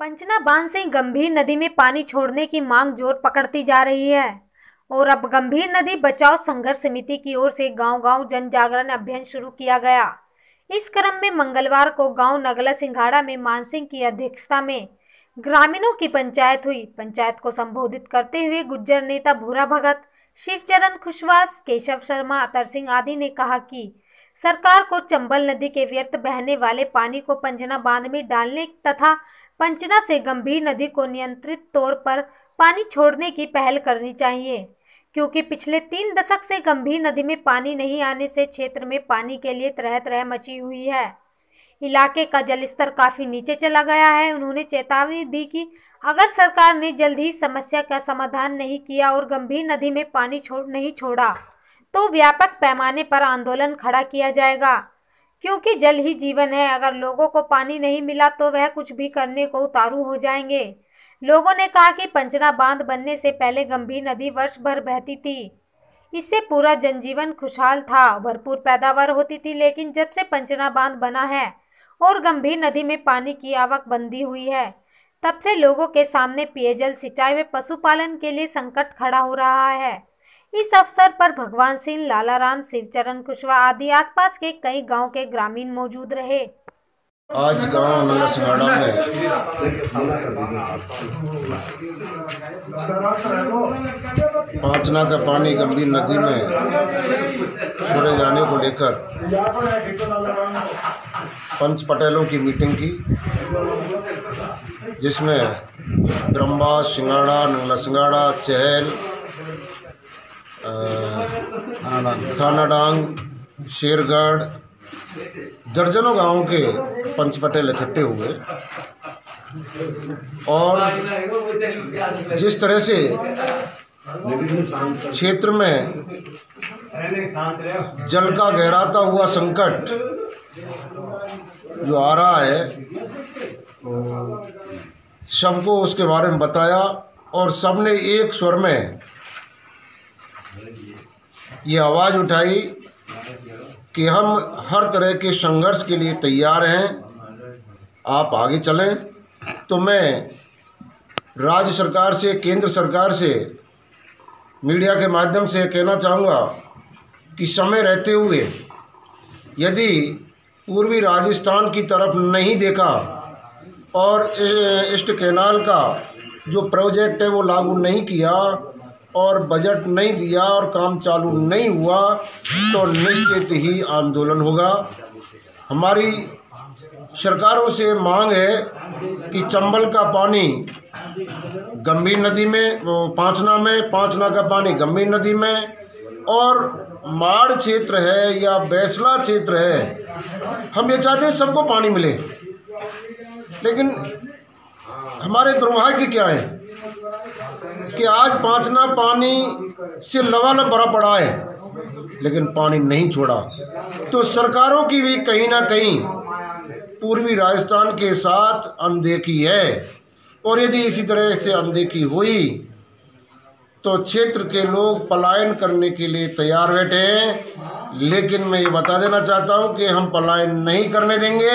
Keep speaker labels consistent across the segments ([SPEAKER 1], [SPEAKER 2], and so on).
[SPEAKER 1] पंचना बांध से गंभीर नदी में पानी छोड़ने की मांग जोर पकड़ती जा रही है और अब गंभीर नदी बचाओ संघर्ष समिति की ओर से गांव-गांव जन जागरण अभियान शुरू किया गया। इस क्रम में मंगलवार को गांव नगला सिंघाड़ा में मानसिंह की अध्यक्षता में ग्रामीणों की पंचायत हुई। पंचायत को संबोधित करते हुए गुज्जर नेता भूरा भगत, शिवचरण खुशवास, केशव शर्मा, अतर सिंह आदि ने कहा कि सरकार को चंबल नदी के व्यर्थ बहने वाले पानी को पंचना बांध में डालने तथा पंचना से गंभीर नदी को नियंत्रित तौर पर पानी छोड़ने की पहल करनी चाहिए, क्योंकि पिछले 3 दशक से गंभीर नदी में पानी नहीं आने से क्षेत्र में पानी के लिए तरह-तरह मची हुई है। इलाके का जलस्तर काफी नीचे चला गया है। उन्होंने चेतावनी दी कि अगर सरकार ने जल्द ही समस्या का समाधान नहीं किया और गंभीर नदी में पानी नहीं छोड़ा तो व्यापक पैमाने पर आंदोलन खड़ा किया जाएगा, क्योंकि जल ही जीवन है। अगर लोगों को पानी नहीं मिला तो वह कुछ भी करने को उतारू हो जाएंगे। लोगों ने कहा कि पंचना बांध बनने से पहले गंभीर नदी वर्ष भर बहती थी। इससे पूरा जनजीवन खुशहाल था, भरपूर पैदावार होती थी। लेकिन जब से पंचना बांध बना है और गंभीर नदी में पानी की आवक बंदी हुई है, तब से लोगों के सामने पेयजल, सिंचाई व पशुपालन के लिए संकट खड़ा हो रहा है। इस अवसर पर भगवान सिंह, लालाराम, शिवचरण कुशवाहा आदि आसपास के कई गांव के ग्रामीण मौजूद रहे।
[SPEAKER 2] आज गांव नगला सिंघाड़ा में पंचना का पानी गंभीर नदी में छोड़े जाने को लेकर पंच पटेलों की मीटिंग की, जिसमें ब्रह्मा, सिंघाड़ा, नगला सिंघाड़ा, चहल, थानाडांग, शेरगढ़, दर्जनों गांवों के पंच पटेल इकट्ठे हुए और जिस तरह से क्षेत्र में जल का गहराता हुआ संकट जो आ रहा है, सबको उसके बारे में बताया और सबने एक स्वर में ये आवाज़ उठाई कि हम हर तरह के संघर्ष के लिए तैयार हैं, आप आगे चलें। तो मैं राज्य सरकार से, केंद्र सरकार से मीडिया के माध्यम से कहना चाहूँगा कि समय रहते हुए यदि पूर्वी राजस्थान की तरफ नहीं देखा और ईस्ट कैनाल का जो प्रोजेक्ट है वो लागू नहीं किया और बजट नहीं दिया और काम चालू नहीं हुआ तो निश्चित ही आंदोलन होगा। हमारी सरकारों से मांग है कि चंबल का पानी गंभीर नदी में, पांचना में, पांचना का पानी गंभीर नदी में, और माड़ क्षेत्र है या बैसला क्षेत्र है, हम ये चाहते हैं सबको पानी मिले। लेकिन हमारे दुर्भाग्य क्या है कि आज पांचना पानी से लबालब भरा पड़ा है लेकिन पानी नहीं छोड़ा। तो सरकारों की भी कहीं ना कहीं पूर्वी राजस्थान के साथ अनदेखी है और यदि इसी तरह से अनदेखी हुई तो क्षेत्र के लोग पलायन करने के लिए तैयार बैठे हैं। लेकिन मैं ये बता देना चाहता हूं कि हम पलायन नहीं करने देंगे।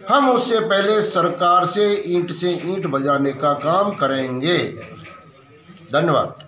[SPEAKER 2] हम उससे पहले सरकार से ईंट बजाने का काम करेंगे। धन्यवाद।